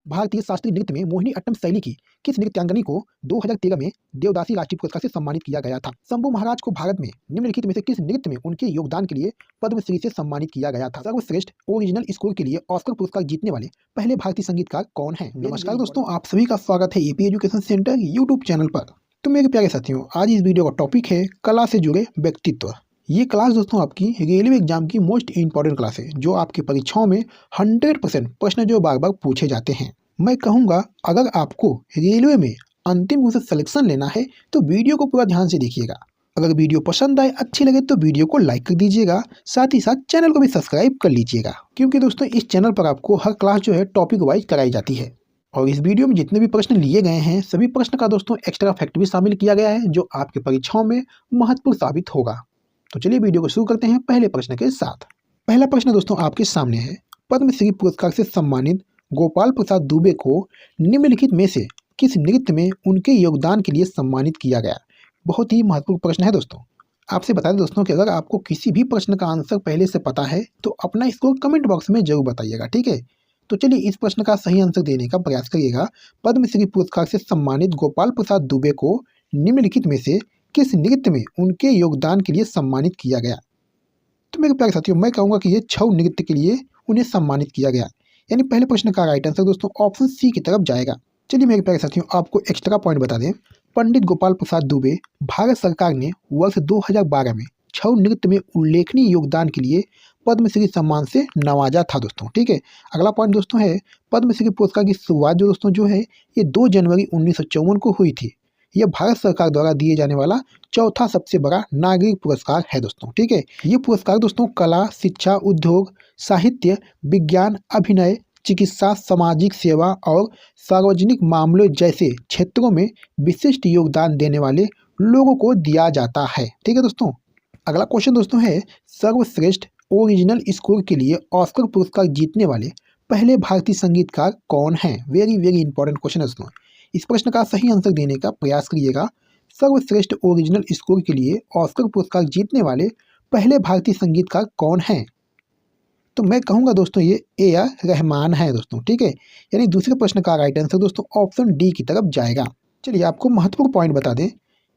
भारतीय शास्त्रीय नृत्य में मोहिनी अट्टम शैली की किस नृत्यांगनी को 2013 में देवदासी राष्ट्रीय पुरस्कार से सम्मानित किया गया था? शंभू महाराज को भारत में निम्नलिखित में से किस नृत्य में उनके योगदान के लिए पद्मश्री से सम्मानित किया गया था? सर्वश्रेष्ठ ओरिजिनल स्कोर के लिए ऑस्कर पुरस्कार जीतने वाले पहले भारतीय संगीतकार कौन है? नमस्कार दोस्तों, आप सभी का स्वागत है AP education centre YouTube channel पर। तो मेरे प्यारे साथियों, आज इस वीडियो का टॉपिक है कला से जुड़े व्यक्तित्व। ये क्लास दोस्तों आपकी रेलवे एग्जाम की मोस्ट इंपॉर्टेंट क्लास है, जो आपकी परीक्षाओं में 100% प्रश्न जो बार बार पूछे जाते हैं। मैं कहूँगा अगर आपको रेलवे में अंतिम रूप से सिलेक्शन लेना है तो वीडियो को पूरा ध्यान से देखिएगा। अगर वीडियो पसंद आए, अच्छी लगे तो वीडियो को लाइक कर दीजिएगा, साथ ही साथ चैनल को भी सब्सक्राइब कर लीजिएगा, क्योंकि दोस्तों इस चैनल पर आपको हर क्लास जो है टॉपिक वाइज कराई जाती है। और इस वीडियो में जितने भी प्रश्न लिए गए हैं, सभी प्रश्न का दोस्तों एक्स्ट्रा फैक्ट भी शामिल किया गया है, जो आपके परीक्षाओं में महत्वपूर्ण साबित होगा। तो चलिए वीडियो को शुरू करते हैं पहले प्रश्न के साथ। पहला प्रश्न दोस्तों आपके सामने है, पद्मश्री पुरस्कार से सम्मानित गोपाल प्रसाद दुबे को निम्नलिखित में से किस नृत्य में उनके योगदान के लिए सम्मानित किया गया? बहुत ही महत्वपूर्ण प्रश्न है दोस्तों। आपसे बता दें दोस्तों कि अगर आपको किसी भी प्रश्न का आंसर पहले से पता है तो अपना इसको कमेंट बॉक्स में जरूर बताइएगा, ठीक है। तो चलिए इस प्रश्न का सही आंसर देने का प्रयास करिएगा। पद्मश्री पुरस्कार से सम्मानित गोपाल प्रसाद दुबे को निम्नलिखित में से किस नृत्य में उनके योगदान के लिए सम्मानित किया गया? तो मेरे प्यारे साथियों, मैं कहूँगा कि ये छऊ नृत्य के लिए उन्हें सम्मानित किया गया, यानी पहले प्रश्न का राइट आंसर दोस्तों ऑप्शन सी की तरफ जाएगा। चलिए मेरे प्यारे साथियों, आपको एक्स्ट्रा पॉइंट बता दें, पंडित गोपाल प्रसाद दुबे भारत सरकार ने वर्ष 2012 में छऊ नृत्य में उल्लेखनीय योगदान के लिए पद्मश्री सम्मान से नवाजा था दोस्तों, ठीक है। अगला पॉइंट दोस्तों है, पद्मश्री पुरस्कार की शुरुआत जो है ये 2 जनवरी 1954 को हुई थी। यह भारत सरकार द्वारा दिए जाने वाला चौथा सबसे बड़ा नागरिक पुरस्कार है दोस्तों, ठीक है। ये पुरस्कार दोस्तों कला, शिक्षा, उद्योग, साहित्य, विज्ञान, अभिनय, चिकित्सा, सामाजिक सेवा और सार्वजनिक मामलों जैसे क्षेत्रों में विशिष्ट योगदान देने वाले लोगों को दिया जाता है, ठीक है दोस्तों। अगला क्वेश्चन दोस्तों है, सर्वश्रेष्ठ ओरिजिनल स्कोर के लिए ऑस्कर पुरस्कार जीतने वाले पहले भारतीय संगीतकार कौन हैं? वेरी वेरी इंपॉर्टेंट क्वेश्चन है दोस्तों। इस प्रश्न का सही आंसर देने का प्रयास करिएगा। सर्वश्रेष्ठ ओरिजिनल स्कोर के लिए ऑस्कर पुरस्कार जीतने वाले पहले भारतीय संगीतकार कौन हैं? तो मैं कहूँगा दोस्तों ये ए.आर. रहमान है दोस्तों, ठीक है। यानी दूसरे प्रश्न का राइट आंसर दोस्तों ऑप्शन डी की तरफ जाएगा। चलिए आपको महत्वपूर्ण पॉइंट बता दें,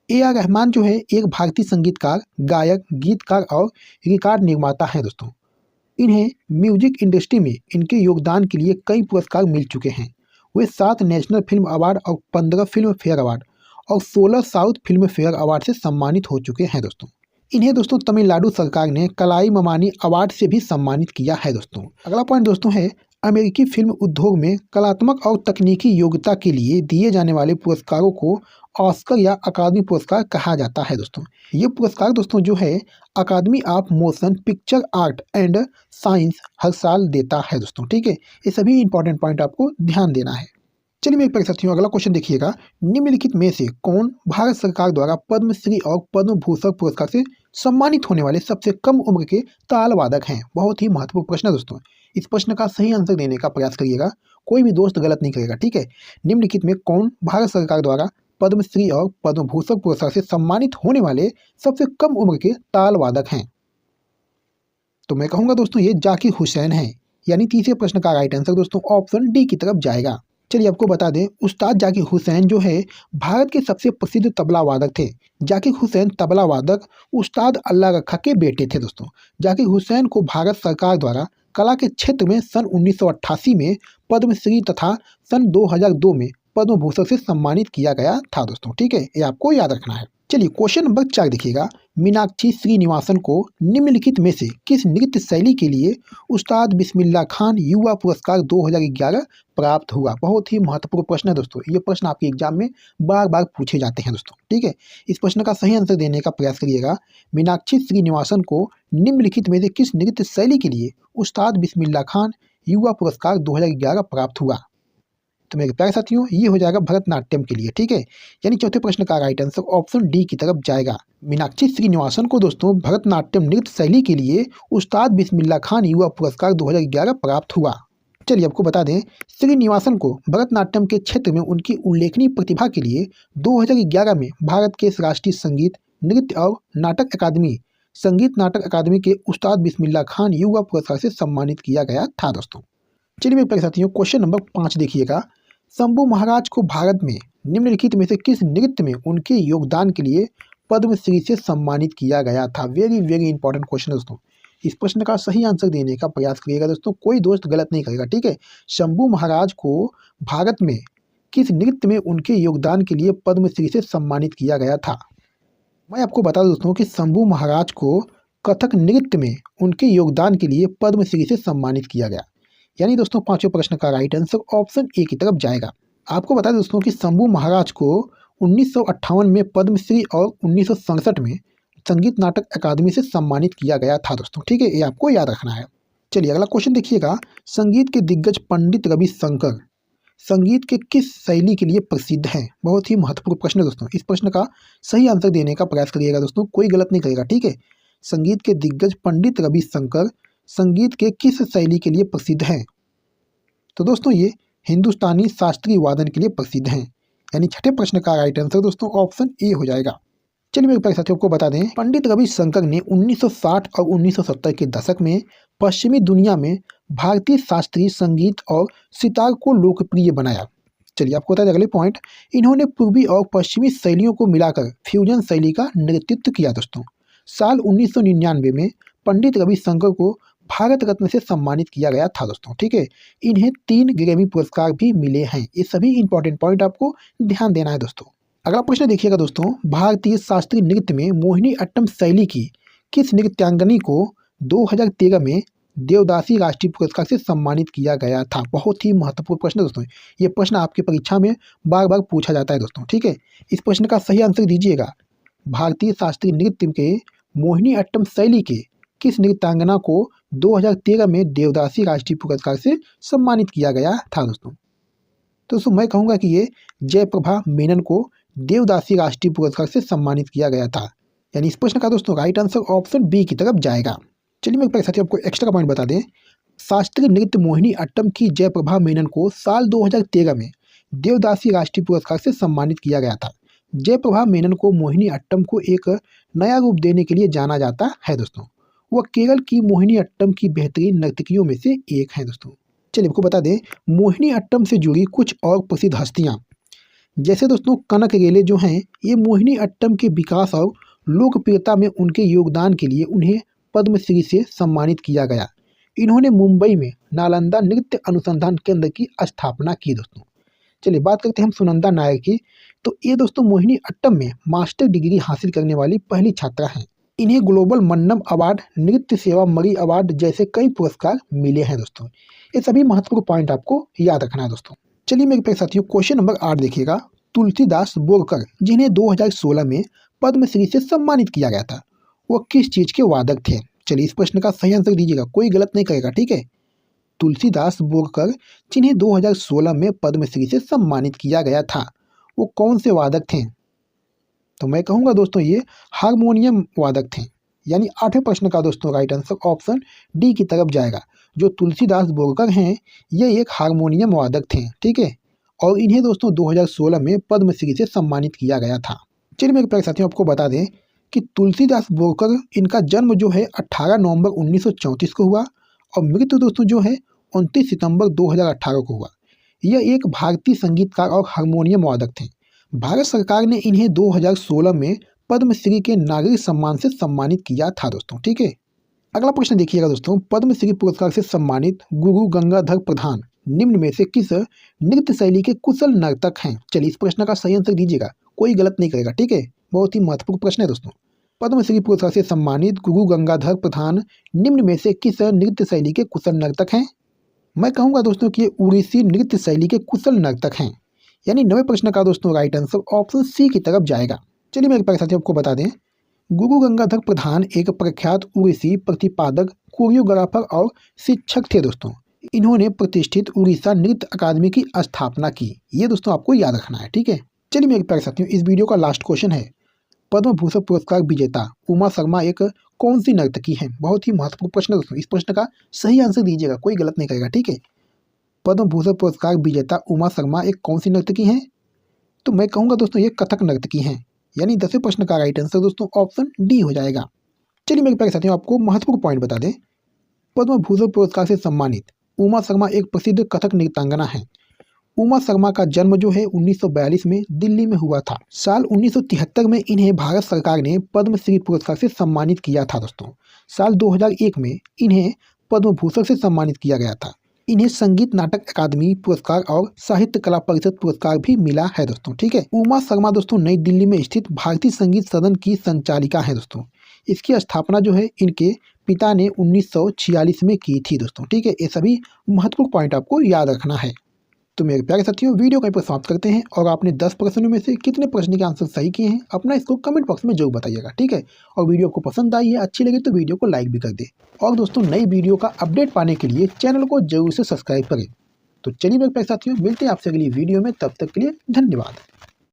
ए.आर. रहमान जो है एक भारतीय संगीतकार, गायक, गीतकार और रिकॉर्ड निर्माता है दोस्तों। इन्हें म्यूजिक इंडस्ट्री में इनके योगदान के लिए कई पुरस्कार मिल चुके हैं। वे 7 नेशनल फिल्म अवार्ड और 15 फिल्म फेयर अवार्ड और 16 साउथ फिल्म फेयर अवार्ड से सम्मानित हो चुके हैं दोस्तों। इन्हें दोस्तों तमिलनाडु सरकार ने कलाई ममानी अवार्ड से भी सम्मानित किया है दोस्तों। अगला पॉइंट दोस्तों है, अमेरिकी फिल्म उद्योग में कलात्मक और तकनीकी योग्यता के लिए दिए जाने वाले पुरस्कारों को ऑस्कर या अकादमी पुरस्कार कहा जाता है दोस्तों। ये पुरस्कार दोस्तों जो है academy of motion picture art and science हर साल देता है दोस्तों, ठीक है। ये सभी इंपॉर्टेंट पॉइंट आपको ध्यान देना है। चलिए मेरे प्यारे साथियों, अगला क्वेश्चन देखिएगा, निम्नलिखित में से कौन भारत सरकार द्वारा पद्मश्री और पद्म भूषण पुरस्कार से सम्मानित होने वाले सबसे कम उम्र के ताल वादक हैं? बहुत ही महत्वपूर्ण प्रश्न है दोस्तों। इस प्रश्न का सही आंसर देने का प्रयास करिएगा, कोई भी दोस्त गलत नहीं करेगा, ठीक है। निम्नलिखित में कौन भारत सरकार द्वारा पद्मश्री और पद्म भूषण पुरस्कार से सम्मानित होने वाले सबसे कम उम्र के ताल वादक हैं? तो मैं कहूँगा दोस्तों ये जाकिर हुसैन है, यानी तीसरे प्रश्न का राइट आंसर दोस्तों ऑप्शन डी की तरफ जाएगा। चलिए आपको बता दें, उस्ताद जाकिर हुसैन जो है भारत के सबसे प्रसिद्ध तबला वादक थे। जाकिर हुसैन तबला वादक उस्ताद अल्लाह रखा के बेटे थे दोस्तों। जाकिर हुसैन को भारत सरकार द्वारा कला के क्षेत्र में सन 1988 में पद्मश्री तथा सन 2002 में पद्म भूषण से सम्मानित किया गया था दोस्तों, ठीक है। ये आपको याद रखना है। चलिए क्वेश्चन नंबर 4 देखिएगा, मीनाक्षी श्रीनिवासन को निम्नलिखित में से किस नृत्य शैली के लिए उस्ताद बिस्मिल्लाह खान युवा पुरस्कार 2011 प्राप्त हुआ? बहुत ही महत्वपूर्ण प्रश्न है दोस्तों। ये प्रश्न आपके एग्जाम में बार बार पूछे जाते हैं दोस्तों, ठीक है। इस प्रश्न का सही आंसर देने का प्रयास करिएगा। मीनाक्षी श्रीनिवासन को निम्नलिखित में से किस नृत्य शैली के लिए उस्ताद बिस्मिल्लाह खान युवा पुरस्कार 2011 प्राप्त हुआ? तो मेरे प्यारे साथियों ये हो जाएगा भरतनाट्यम के लिए, ठीक है। यानी चौथे प्रश्न का राइट आंसर ऑप्शन डी की तरफ जाएगा। मीनाक्षी श्रीनिवासन को दोस्तों भरतनाट्यम नृत्य शैली के लिए उस्ताद बिस्मिल्लाह खान युवा पुरस्कार 2011 प्राप्त हुआ। चलिए आपको बता दें, श्रीनिवासन को भरतनाट्यम के क्षेत्र में उनकी उल्लेखनीय प्रतिभा के लिए 2011 में भारत के राष्ट्रीय संगीत, नृत्य और नाटक अकादमी, संगीत नाटक अकादमी के उस्ताद बिस्मिल्लाह खान युवा पुरस्कार से सम्मानित किया गया था दोस्तों। चलिए मेरे प्यारे साथियों, क्वेश्चन नंबर 5 देखिएगा। शंभू महाराज को भारत में निम्नलिखित में से किस नृत्य में उनके योगदान के लिए पद्मश्री से सम्मानित किया गया था? वेरी वेरी इंपॉर्टेंट क्वेश्चन है दोस्तों। इस प्रश्न का सही आंसर देने का प्रयास करिएगा दोस्तों, कोई दोस्त गलत नहीं करेगा, ठीक है। शंभू महाराज को भारत में किस नृत्य में उनके योगदान के लिए पद्मश्री से सम्मानित किया गया था? मैं आपको बता दूं दोस्तों कि शंभू महाराज को कथक नृत्य में उनके योगदान के लिए पद्मश्री से सम्मानित किया गया। यानी दोस्तों पांचवें प्रश्न का राइट आंसर ऑप्शन ए की तरफ जाएगा। आपको बता दें दोस्तों कि शंभू महाराज को 1958 में पद्मश्री और 1967 में संगीत नाटक अकादमी से सम्मानित किया गया था दोस्तों, ठीक है, ये आपको याद रखना है। चलिए अगला क्वेश्चन देखिएगा। संगीत के दिग्गज पंडित रविशंकर संगीत के किस शैली के लिए प्रसिद्ध हैं? बहुत ही महत्वपूर्ण प्रश्न है दोस्तों। इस प्रश्न का सही आंसर देने का प्रयास करिएगा दोस्तों, कोई गलत नहीं करेगा, ठीक है। संगीत के दिग्गज पंडित रविशंकर संगीत के किस शैली के लिए प्रसिद्ध हैं? तो दोस्तों ये हिंदुस्तानी शास्त्रीय वादन के लिए प्रसिद्ध हैं। यानी छठे प्रश्न का राइट आंसर दोस्तों ऑप्शन ए हो जाएगा। चलिए मेरे प्यारे साथियों को बता दें, पंडित रविशंकर ने 1960 और 1970 के दशक में पश्चिमी दुनिया में भारतीय शास्त्रीय संगीत और सितार को लोकप्रिय बनाया। चलिए आपको बता दें अगले पॉइंट, इन्होंने पूर्वी और पश्चिमी शैलियों को मिलाकर फ्यूजन शैली का नेतृत्व किया दोस्तों। साल 1999 में पंडित रविशंकर को भारत रत्न से सम्मानित किया गया था दोस्तों, ठीक है। इन्हें 3 ग्रैमी पुरस्कार भी मिले हैं। ये सभी इंपॉर्टेंट पॉइंट आपको ध्यान देना है दोस्तों। अगला प्रश्न देखिएगा दोस्तों, भारतीय शास्त्रीय नृत्य में मोहिनी अट्टम शैली की किस नृत्यांगनी को 2013 में देवदासी राष्ट्रीय पुरस्कार से सम्मानित किया गया था? बहुत ही महत्वपूर्ण प्रश्न दोस्तों, ये प्रश्न आपकी परीक्षा में बार बार पूछा जाता है दोस्तों, ठीक है। इस प्रश्न का सही आंसर दीजिएगा। भारतीय शास्त्रीय नृत्य के मोहिनी अट्टम शैली के किस नृत्यांगना को 2013 में देवदासी राष्ट्रीय पुरस्कार से सम्मानित किया गया था दोस्तों मैं कहूँगा कि ये जयप्रभा मेनन को देवदासी राष्ट्रीय पुरस्कार से सम्मानित किया गया था। यानी इस प्रश्न का दोस्तों राइट आंसर ऑप्शन बी की तरफ जाएगा। चलिए मेरे प्यारे साथियों आपको एक्स्ट्रा पॉइंट बता दें, शास्त्रीय नृत्य मोहिनी अट्टम की जयप्रभा मेनन को साल 2013 में देवदासी राष्ट्रीय पुरस्कार से सम्मानित किया गया था। जयप्रभा मेनन को मोहिनी अट्टम को एक नया रूप देने के लिए जाना जाता है दोस्तों। वह केरल की मोहिनी अट्टम की बेहतरीन नर्तकियों में से एक हैं दोस्तों। चलिए आपको बता दें, मोहिनी अट्टम से जुड़ी कुछ और प्रसिद्ध हस्तियां जैसे दोस्तों कनक रेले जो हैं, ये मोहिनी अट्टम के विकास और लोकप्रियता में उनके योगदान के लिए उन्हें पद्मश्री से सम्मानित किया गया। इन्होंने मुंबई में नालंदा नृत्य अनुसंधान केंद्र की स्थापना की दोस्तों। चलिए बात करते हैं हम सुनंदा नायर की। तो ये दोस्तों मोहिनी अट्टम में मास्टर डिग्री हासिल करने वाली पहली छात्रा हैं। इन्हें ग्लोबल मन्नम अवार्ड, नृत्य सेवा मरी अवार्ड जैसे कई पुरस्कार मिले हैं दोस्तों। ये सभी महत्वपूर्ण पॉइंट आपको याद रखना है दोस्तों। चलिए मेरे प्यारे साथियों क्वेश्चन नंबर 8 देखिएगा। तुलसीदास बोरकर जिन्हें 2016 में पद्मश्री से सम्मानित किया गया था, वो किस चीज के वादक थे? चलिए इस प्रश्न का सही आंसर दीजिएगा, कोई गलत नहीं करेगा, ठीक है। तुलसीदास बोरकर जिन्हें 2016 में पद्मश्री से सम्मानित किया गया था, वो कौन से वादक थे? तो मैं कहूँगा दोस्तों ये हारमोनियम वादक थे। यानी 8वें प्रश्न का दोस्तों राइट आंसर ऑप्शन डी की तरफ जाएगा। जो तुलसीदास बोरकर हैं ये एक हारमोनियम वादक थे, ठीक है, और इन्हें दोस्तों 2016 में पद्मश्री से सम्मानित किया गया था। चलिए मेरे प्यारे साथियों आपको बता दें कि तुलसीदास बोरकर इनका जन्म जो है 18 नवंबर 1934 को हुआ और मृत्यु दोस्तों जो है 29 सितंबर 2018 को हुआ। यह एक भारतीय संगीतकार और हारमोनियम वादक थे। भारत सरकार ने इन्हें 2016 में पद्मश्री के नागरिक सम्मान से सम्मानित किया था दोस्तों, ठीक है। अगला प्रश्न देखिएगा दोस्तों, पद्मश्री पुरस्कार से सम्मानित गुरु गंगाधर प्रधान निम्न में से किस नृत्य शैली के कुशल नर्तक हैं? चलिए इस प्रश्न का सही आंसर दीजिएगा, कोई गलत नहीं करेगा, ठीक है। बहुत ही महत्वपूर्ण प्रश्न है दोस्तों। पद्मश्री पुरस्कार से सम्मानित गुरु गंगाधर प्रधान निम्न में से किस नृत्य शैली के कुशल नर्तक हैं? मैं कहूँगा दोस्तों कि उड़ीसी नृत्य शैली के कुशल नर्तक हैं। यानी 9वें प्रश्न का दोस्तों राइट आंसर ऑप्शन सी की तरफ जाएगा। चलिए मेरे प्यारे साथियों आपको बता दें, गुरु गंगाधर प्रधान एक प्रख्यात उड़ीसी प्रतिपादक, कोरियोग्राफर और शिक्षक थे दोस्तों। इन्होंने प्रतिष्ठित उड़ीसा नृत्य अकादमी की स्थापना की। ये दोस्तों आपको याद रखना है, ठीक है। चलिए मेरे प्यारे साथियों इस वीडियो का लास्ट क्वेश्चन है, पद्म भूषण पुरस्कार विजेता उमा शर्मा एक कौन सी नर्तकी है? बहुत ही महत्वपूर्ण प्रश्न दोस्तों, इस प्रश्न का सही आंसर दीजिएगा, कोई गलत नहीं करेगा, ठीक है। पद्म भूषण पुरस्कार विजेता उमा शर्मा एक कौन सी नर्तकी हैं? तो मैं कहूँगा दोस्तों ये कथक नर्तकी हैं। यानी 10वें प्रश्न का राइट आंसर दोस्तों ऑप्शन डी हो जाएगा। चलिए मेरे प्यारे साथियों आपको महत्वपूर्ण पॉइंट बता दें, पद्म भूषण पुरस्कार से सम्मानित उमा शर्मा एक प्रसिद्ध कथक नृत्यांगना है। उमा शर्मा का जन्म जो है 1942 में दिल्ली में हुआ था। साल 1973 में इन्हें भारत सरकार ने पद्मश्री पुरस्कार से सम्मानित किया था दोस्तों। साल 2001 में इन्हें पद्म भूषण से सम्मानित किया गया था। इन्हें संगीत नाटक अकादमी पुरस्कार और साहित्य कला परिषद पुरस्कार भी मिला है दोस्तों। ठीक है, उमा शर्मा दोस्तों नई दिल्ली में स्थित भारतीय संगीत सदन की संचालिका है दोस्तों। इसकी स्थापना जो है इनके पिता ने 1946 में की थी दोस्तों। ठीक है, ये सभी महत्वपूर्ण पॉइंट आपको याद रखना है। तो मेरे प्यारे साथियों, वीडियो कहीं पर समाप्त करते हैं और आपने 10 प्रश्नों में से कितने प्रश्न के आंसर सही किए हैं अपना इसको कमेंट बॉक्स में जरूर बताइएगा। ठीक है, और वीडियो आपको पसंद आई है, अच्छी लगी तो वीडियो को लाइक भी कर दे। और दोस्तों नई वीडियो का अपडेट पाने के लिए चैनल को जरूर से सब्सक्राइब करें। तो चलिए मेरे प्यारे साथियों, मिलते हैं आपसे अगली वीडियो में, तब तक के लिए धन्यवाद।